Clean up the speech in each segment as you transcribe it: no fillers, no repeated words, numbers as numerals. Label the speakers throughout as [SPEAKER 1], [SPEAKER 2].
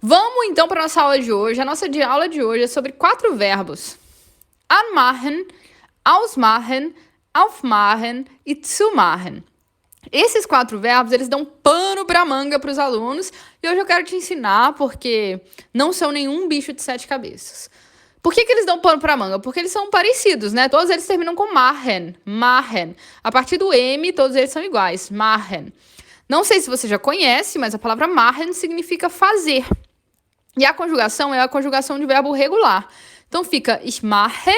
[SPEAKER 1] Vamos então para nossa aula de hoje. A nossa aula de hoje é sobre 4 verbos: anmachen, ausmachen, aufmachen e zumachen. Esses 4 verbos, eles dão pano pra manga para os alunos, e hoje eu quero te ensinar porque não são nenhum bicho de 7 cabeças. Por que eles dão pano pra manga? Porque eles são parecidos, né? Todos eles terminam com machen, machen. A partir do M, todos eles são iguais, machen. Não sei se você já conhece, mas a palavra machen significa fazer. E a conjugação é a conjugação de verbo regular. Então fica ich mache,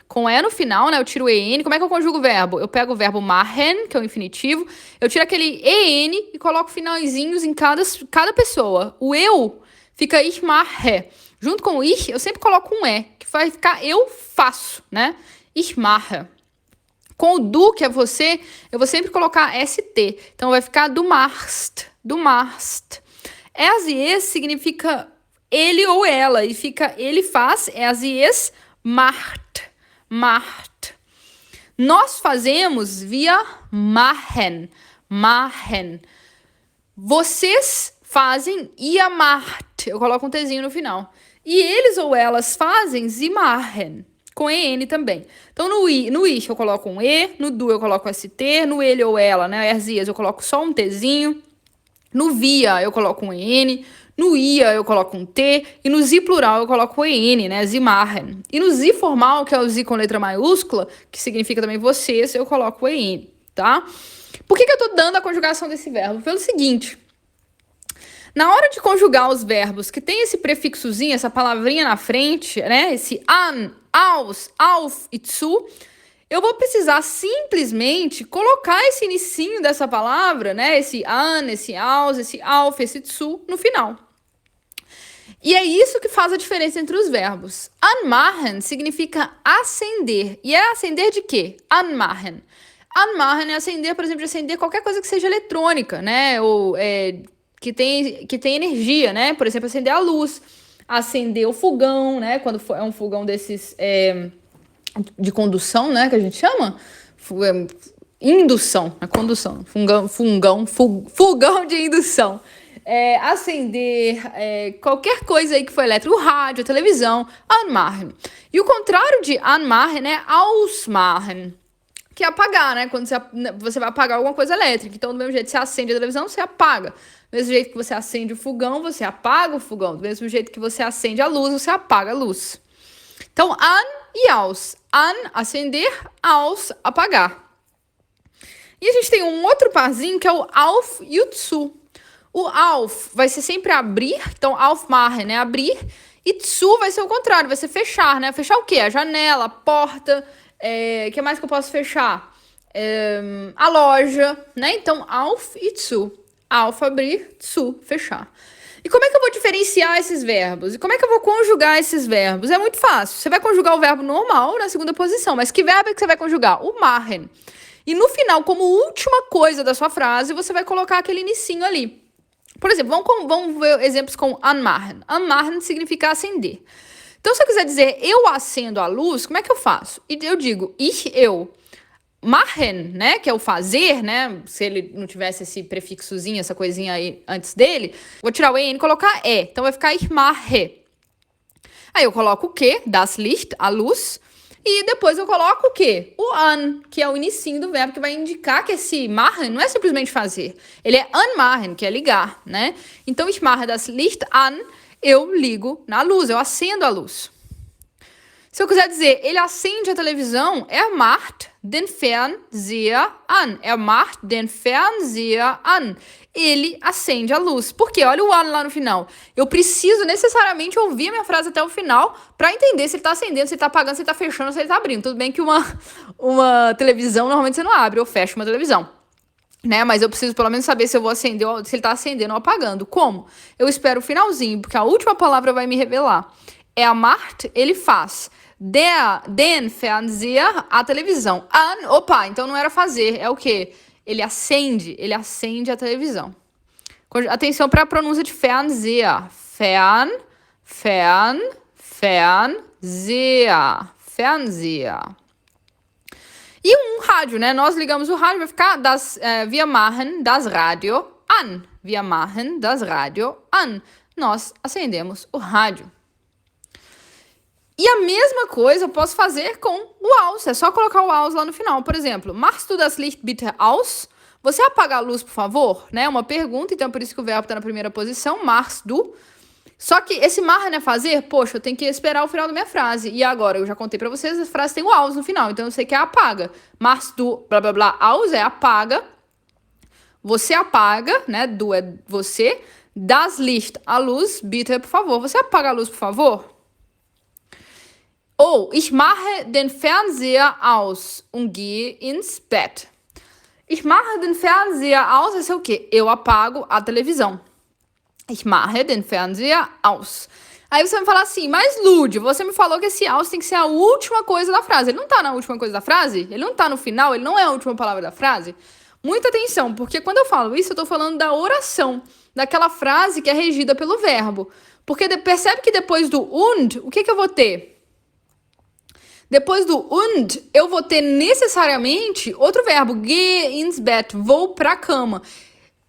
[SPEAKER 1] com E no final, né? Eu tiro o EN. Como é que eu conjugo o verbo? Eu pego o verbo machen, que é o infinitivo, eu tiro aquele EN e coloco finalzinhos em cada pessoa. O eu fica ich mache. Junto com o ich, eu sempre coloco um E, que vai ficar eu faço, né? Ich mache. Com o du, que é você, eu vou sempre colocar ST. Então vai ficar du machst, du machst. Es e es significa ele ou ela, e fica ele faz, es e es, macht, macht. Nós fazemos via machen, machen. Vocês fazem ihr macht, eu coloco um Tzinho no final. E eles ou elas fazem sie machen, com EN também. Então, no ich eu coloco um E, no du eu coloco ST, no ele ou ela, né, es e es, eu coloco só um Tzinho. No via eu coloco um EN, no ia eu coloco um T, e no zi plural eu coloco o EN, né, sie machen. E no zi formal, que é o zi com letra maiúscula, que significa também vocês, eu coloco o EN, tá? Por que eu tô dando a conjugação desse verbo? Pelo seguinte: na hora de conjugar os verbos que tem esse prefixozinho, essa palavrinha na frente, né, esse an, aus, auf e zu, eu vou precisar simplesmente colocar esse inicinho dessa palavra, né, esse an, esse aus, esse auf, esse zu, no final. E é isso que faz a diferença entre os verbos. Anmachen significa acender. E é acender de quê? Anmachen. Anmachen é acender, por exemplo, de acender qualquer coisa que seja eletrônica, né? Ou que tem energia, né? Por exemplo, acender a luz, acender o fogão, né? Quando é um fogão desses de condução, né? Que a gente chama indução, a condução, fogão de indução. Acender qualquer coisa aí que for elétrico, o rádio, a televisão, anmachen. E o contrário de anmachen é ausmachen, que é apagar, né? Quando você vai apagar alguma coisa elétrica. Então, do mesmo jeito que você acende a televisão, você apaga. Do mesmo jeito que você acende o fogão, você apaga o fogão. Do mesmo jeito que você acende a luz, você apaga a luz. Então, an e aus. An, acender, aus, apagar. E a gente tem um outro parzinho que é o auf e o zu. O auf vai ser sempre abrir, então aufmachen, né, abrir, e zu vai ser o contrário, vai ser fechar, né, fechar o quê? A janela, a porta, que mais que eu posso fechar? A loja, né, então auf e zu, auf abrir, zu fechar. E como é que eu vou diferenciar esses verbos? E como é que eu vou conjugar esses verbos? É muito fácil, você vai conjugar o verbo normal na segunda posição, mas que verbo é que você vai conjugar? O machen. E no final, como última coisa da sua frase, você vai colocar aquele inicinho ali. Por exemplo, vamos ver exemplos com anmachen. Anmachen significa acender. Então, se eu quiser dizer eu acendo a luz, como é que eu faço? E eu digo eu. Machen, né, que é o fazer, né, se ele não tivesse esse prefixozinho, essa coisinha aí antes dele, vou tirar o EN e colocar E. Então, vai ficar ich mache. Aí eu coloco o quê? Das Licht, a luz. E depois eu coloco o quê? O an, que é o inicinho do verbo, que vai indicar que esse machen não é simplesmente fazer. Ele é anmachen, que é ligar, né? Então, ich mache das Licht an, eu ligo na luz, eu acendo a luz. Se eu quiser dizer, ele acende a televisão, macht den Fernseher an. Macht den Fernseher an. Ele acende a luz. Por quê? Olha o an lá no final. Eu preciso necessariamente ouvir a minha frase até o final para entender se ele tá acendendo, se ele tá apagando, se ele tá fechando, se ele tá abrindo. Tudo bem que uma televisão, normalmente você não abre ou fecha uma televisão, né? Mas eu preciso pelo menos saber se eu vou acender, se ele tá acendendo ou apagando. Como? Eu espero o finalzinho, porque a última palavra vai me revelar. Macht, ele faz. Den Fernseher, a televisão. An, opa, então não era fazer, é o quê? Ele acende a televisão. Atenção para a pronúncia de Fernseher. Fernseher. E um rádio, né? Nós ligamos o rádio, vai ficar wir machen das Radio an. Wir machen das Radio an. nós acendemos o rádio. E a mesma coisa eu posso fazer com o aus. É só colocar o aus lá no final. Por exemplo, machst du das Licht bitte aus? Você apaga a luz, por favor? Né? Uma pergunta, então por isso que o verbo está na primeira posição. Machst du. Só que esse machen é fazer, poxa, eu tenho que esperar o final da minha frase. E agora, eu já contei pra vocês, a frase tem o aus no final, então eu sei que é apaga. Machst du, blá blá blá, aus é apaga. Você apaga, né? Du é você. Das Licht, a luz, bitte, por favor. Você apaga a luz, por favor? Ou, ich mache den Fernseher aus und gehe ins Bett. Ich mache den Fernseher aus, isso é o quê? Eu apago a televisão. Ich mache den Fernseher aus. Aí você vai falar assim, mas Lud, você me falou que esse aus tem que ser a última coisa da frase. Ele não tá na última coisa da frase? Ele não tá no final? Ele não é a última palavra da frase? Muita atenção, porque quando eu falo isso, eu tô falando da oração, daquela frase que é regida pelo verbo. Porque percebe que depois do und, o que eu vou ter? Depois do und, eu vou ter necessariamente outro verbo. Geh ins Bett, vou pra cama.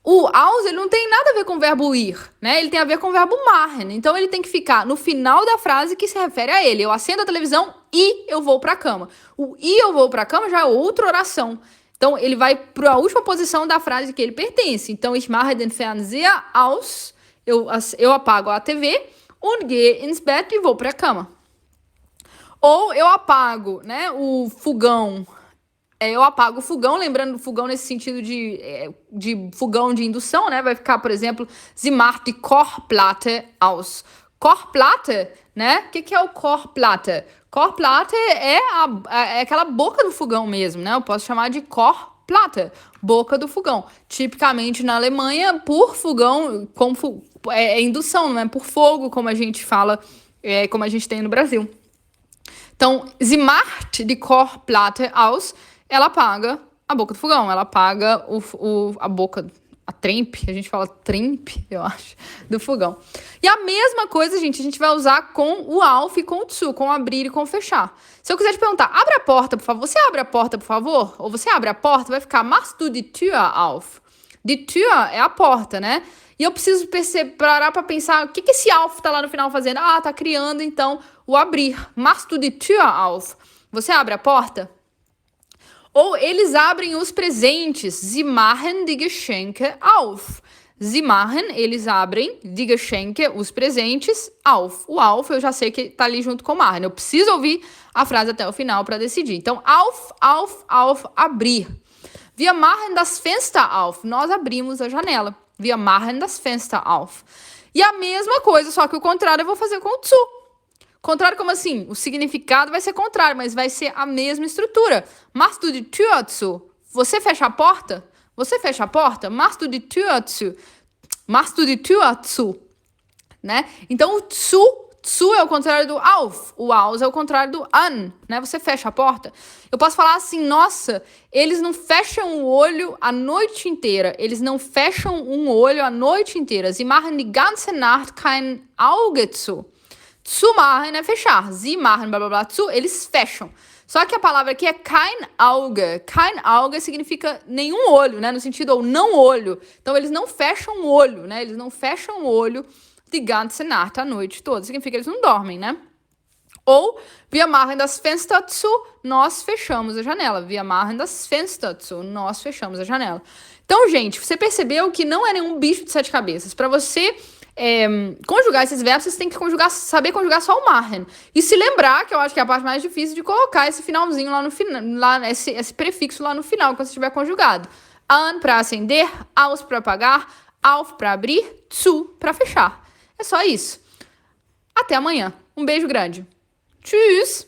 [SPEAKER 1] O aus, ele não tem nada a ver com o verbo ir, né? Ele tem a ver com o verbo machen. Então, ele tem que ficar no final da frase que se refere a ele. Eu acendo a televisão e eu vou pra cama. O e eu vou pra cama já é outra oração. Então, ele vai pra última posição da frase que ele pertence. Então, ich mache den Fernseher aus. Eu apago a TV und gehe ins Bett e vou pra cama. Ou eu apago, né, o fogão. Eu apago o fogão, lembrando do fogão nesse sentido de fogão de indução, né? Vai ficar, por exemplo, Sie macht die Kochplatte aus. Kochplatte, né? O que é o Kochplatte? Kochplatte é aquela boca do fogão mesmo, né? Eu posso chamar de Kochplatte, boca do fogão. Tipicamente na Alemanha, por fogão, é indução, não é por fogo, como a gente fala, como a gente tem no Brasil. Então, Sie macht die Kochplatte aus. Ela apaga a boca do fogão. Ela apaga a boca, a trempe. A gente fala trempe, eu acho, do fogão. E a mesma coisa, gente, a gente vai usar com o auf e com o zu, com abrir e com fechar. Se eu quiser te perguntar, abre a porta, por favor. Você abre a porta, por favor? Ou você abre a porta, vai ficar machst du die Tür auf? Die Tür é a porta, né? E eu preciso parar para pensar o que esse auf tá lá no final fazendo. Ah, tá criando, então, o abrir. Machst du die Tür auf? Você abre a porta? Ou eles abrem os presentes. Sie machen die Geschenke auf. Sie machen, eles abrem, die Geschenke, os presentes, auf. O auf eu já sei que tá ali junto com o machen. Eu preciso ouvir a frase até o final para decidir. Então, auf, abrir. Wir machen das Fenster auf. Nós abrimos a janela. Wir machen das Fenster auf. E a mesma coisa, só que o contrário eu vou fazer com o zu. Contrário como assim? O significado vai ser contrário, mas vai ser a mesma estrutura. Machst du die Tür zu? Você fecha a porta? Você fecha a porta? Machst du die Tür zu? Machst du die Tür zu? Né? Então, o zu é o contrário do auf. O aus é o contrário do an, né? Você fecha a porta. Eu posso falar assim, nossa, eles não fecham o olho a noite inteira. Eles não fecham um olho a noite inteira. Sie machen die ganze Nacht kein Auge zu. Zu machen é fechar. Sie machen, blá blá blá, zu, eles fecham. Só que a palavra aqui é kein Auge. Kein Auge significa nenhum olho, né? No sentido, ou não olho. Então, eles não fecham o olho, né? Eles não fecham o olho die ganze Nacht, a noite toda. Significa que eles não dormem, né? Ou, wir machen das Fenster zu, nós fechamos a janela. Wir machen das Fenster zu, nós fechamos a janela. Então, gente, você percebeu que não é nenhum bicho de sete cabeças. Para você conjugar esses verbos, você tem que saber conjugar só o machen. E se lembrar, que eu acho que é a parte mais difícil, de colocar esse finalzinho lá no final, esse prefixo lá no final, quando você estiver conjugado. An para acender, aus para apagar, auf para abrir, zu para fechar. É só isso. Até amanhã. Um beijo grande. Tschüss!